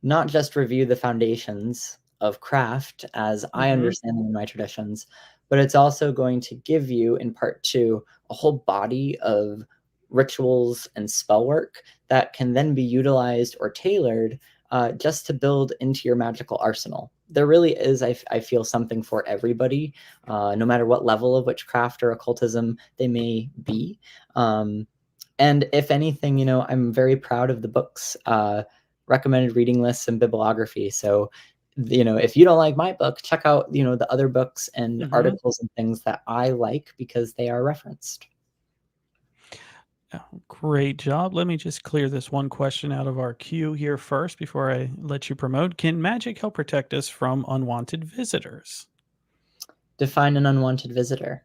not just review the foundations of craft as I Mm-hmm. understand them in my traditions, but it's also going to give you, in part two, a whole body of rituals and spell work that can then be utilized or tailored just to build into your magical arsenal. There really is, I feel, something for everybody, no matter what level of witchcraft or occultism they may be. And if anything, I'm very proud of the books recommended reading lists and bibliography. So, if you don't like my book, check out, the other books and Mm-hmm. articles and things that I like because they are referenced. Oh, great job. Let me just clear this one question out of our queue here first before I let you promote. Can magic help protect us from unwanted visitors? Define an unwanted visitor.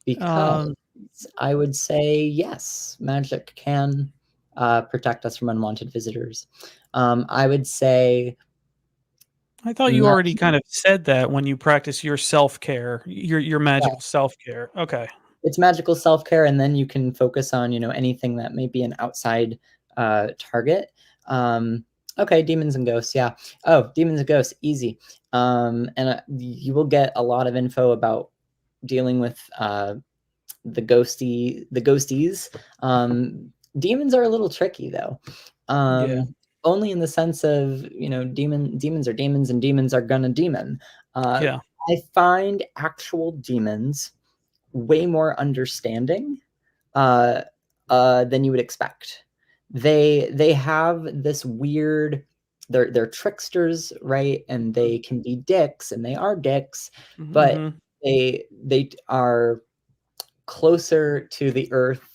Because Um, I would say yes, magic can protect us from unwanted visitors. I would say I thought you already kind of said that when you practice your self-care, your magical self-care. Okay. it's magical self-care, and then you can focus on, anything that may be an outside target. Okay, demons and ghosts. Yeah. Oh, demons and ghosts, easy. And you will get a lot of info about dealing with the ghosties. Demons are a little tricky though. Yeah. Only in the sense of, demons are demons, and demons are gonna demon. Yeah. I find actual demons way more understanding than you would expect. They have this weird. They're tricksters, right? And they can be dicks, and they are dicks, but Mhm. they are closer to the Earth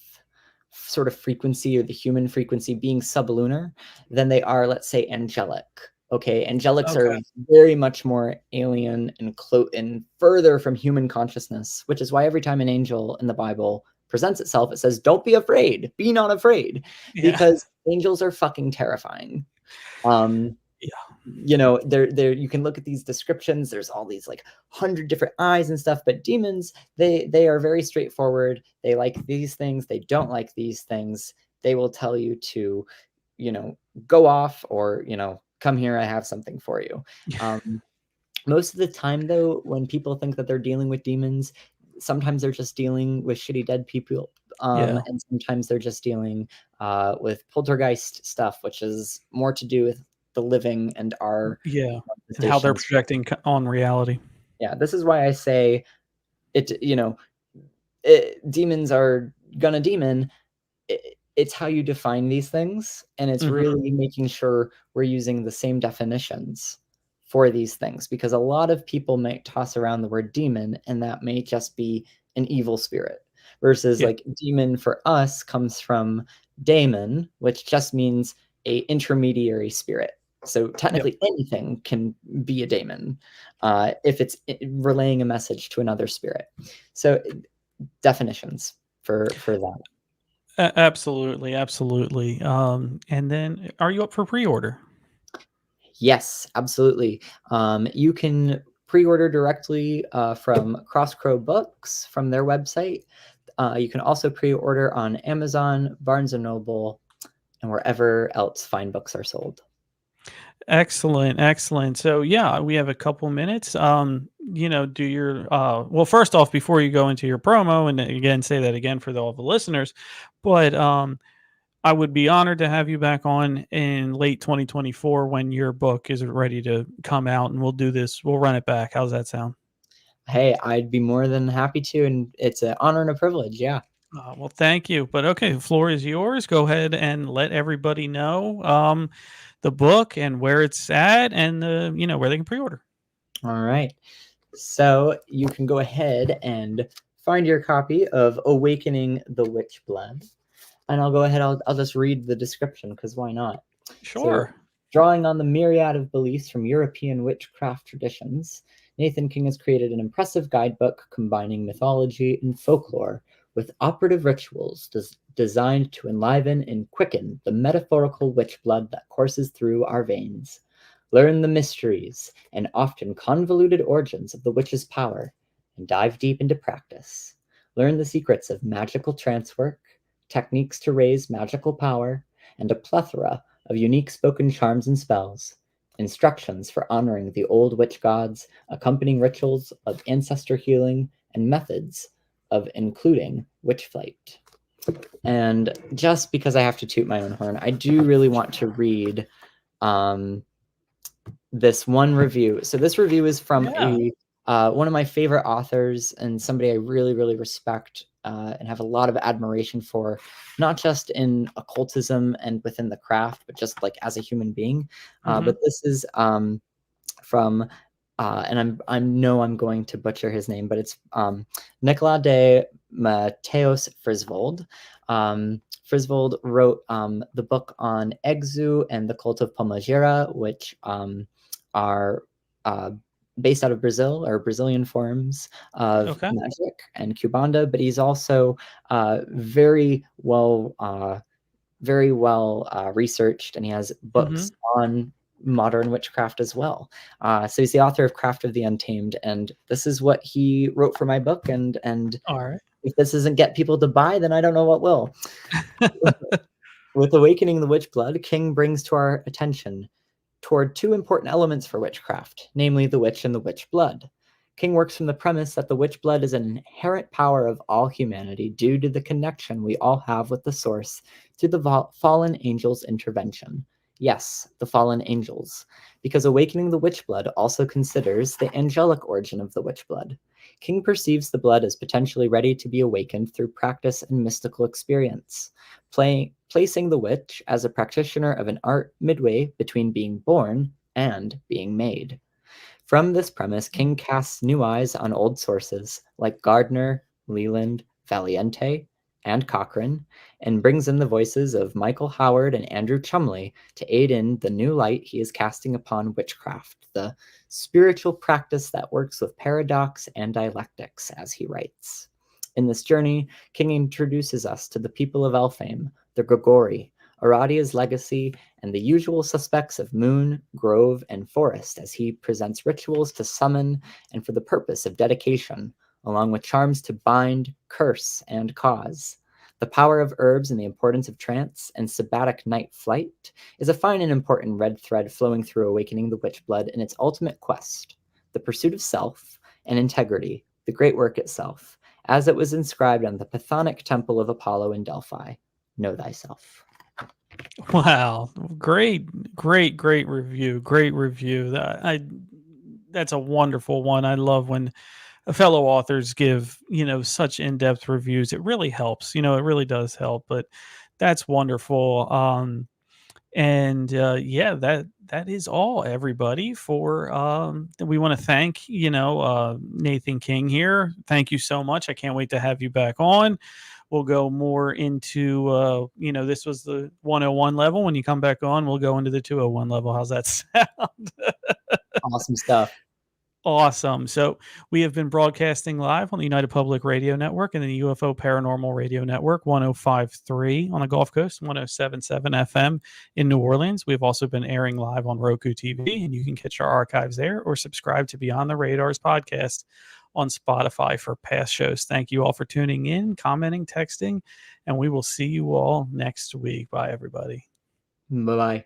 sort of frequency, or the human frequency, being sublunar, than they are, let's say, angelic. Okay, angelics are Okay. very much more alien and further from human consciousness, which is why every time an angel in the Bible presents itself, it says, "Don't be afraid, be not afraid," Yeah. because angels are fucking terrifying. There you can look at these descriptions. There's all these like 100 different eyes and stuff, but demons, they are very straightforward. They like these things, they don't like these things. They will tell you to, go off, or, come here, I have something for you. Most of the time though, when people think that they're dealing with demons, sometimes they're just dealing with shitty dead people. Yeah. And sometimes they're just dealing with poltergeist stuff, which is more to do with the living and our Yeah. And how they're manifestations. projecting on reality. Yeah, this is why I say it. Demons are gonna demon. It's how you define these things, and it's Mhm. really making sure we're using the same definitions for these things, because a lot of people might toss around the word demon, and that may just be an evil spirit, versus Yeah. like demon for us comes from daemon, which just means a intermediary spirit. So Yep. technically anything can be a daemon if it's relaying a message to another spirit. So definitions for that. Absolutely, absolutely. And then are you up for pre-order? Yes, absolutely. You can pre-order directly from Crosscrow Books from their website. You can also pre-order on Amazon, Barnes and Noble, and wherever else fine books are sold. Excellent, excellent. So yeah, we have a couple minutes. Do your well, first off, before you go into your promo, and again, say that again for all the listeners, but I would be honored to have you back on in late 2024 when your book is ready to come out, and we'll do this. We'll run it back. How's that sound? Hey, I'd be more than happy to, and it's an honor and a privilege. Yeah. Well, thank you. But okay, the floor is yours. Go ahead and let everybody know the book and where it's at, and where they can pre-order. All right. So you can go ahead and find your copy of Awakening the Witch Blood. And I'll go ahead, I'll just read the description, because why not? So, Sure. drawing on the myriad of beliefs from European witchcraft traditions, Nathan King has created an impressive guidebook combining mythology and folklore with operative rituals designed to enliven and quicken the metaphorical witch blood that courses through our veins. Learn the mysteries and often convoluted origins of the witch's power, and dive deep into practice. Learn the secrets of magical trance work, techniques to raise magical power, and a plethora of unique spoken charms and spells. Instructions for honoring the old witch gods, accompanying rituals of ancestor healing, and methods of including witch flight. And just because I have to toot my own horn, I do really want to read this one review. So this review is from Yeah. one of my favorite authors, and somebody I really, really respect and have a lot of admiration for, not just in occultism and within the craft, but just like as a human being. Hmm. But this is from, and I know I'm going to butcher his name, but it's Nicolas de Mateos Frisvold. Frisvold wrote the book on Exu and the cult of Pomagera, which are based out of Brazil, or Brazilian forms of Okay. magic and Cubanda, but he's also very well very well researched, and he has books on modern witchcraft as well. So he's the author of Craft of the Untamed, and this is what he wrote for my book. And All right. if this doesn't get people to buy, then I don't know what will. With Awakening the Witchblood, King brings to our attention toward two important elements for witchcraft, namely the witch and the witch blood. King works from the premise that the witch blood is an inherent power of all humanity due to the connection we all have with the source through the fallen angels' intervention. Yes, the fallen angels, because Awakening the Witchblood also considers the angelic origin of the witch blood. King perceives the blood as potentially ready to be awakened through practice and mystical experience, placing the witch as a practitioner of an art midway between being born and being made. From this premise, King casts new eyes on old sources like Gardner, Leland, Valiente, and Cochrane, and brings in the voices of Michael Howard and Andrew Chumley to aid in the new light he is casting upon witchcraft, the spiritual practice that works with paradox and dialectics, as he writes. In this journey, King introduces us to the people of Elfame, the Grigori, Aradia's legacy, and the usual suspects of moon, grove, and forest as he presents rituals to summon and for the purpose of dedication, along with charms to bind, curse, and cause. The power of herbs and the importance of trance and sabbatic night flight is a fine and important red thread flowing through Awakening the Witchblood in its ultimate quest, the pursuit of self and integrity, the great work itself, as it was inscribed on the Pythonic Temple of Apollo in Delphi. Know thyself. Wow. Great review. Great review. That's a wonderful one. I love when fellow authors give, such in-depth reviews. It really helps. It really does help, but that's wonderful. That is all, everybody, for we want to thank, Nathan King here. Thank you so much. I can't wait to have you back on. We'll go more into, this was the 101 level. When you come back on, we'll go into the 201 level. How's that sound? Awesome stuff. Awesome. So we have been broadcasting live on the United Public Radio Network and the UFO Paranormal Radio Network, 105.3 on the Gulf Coast, 107.7 FM in New Orleans. We've also been airing live on Roku TV, and you can catch our archives there or subscribe to Beyond the Radars podcast on Spotify for past shows. Thank you all for tuning in, commenting, texting, and we will see you all next week. Bye, everybody. Bye-bye.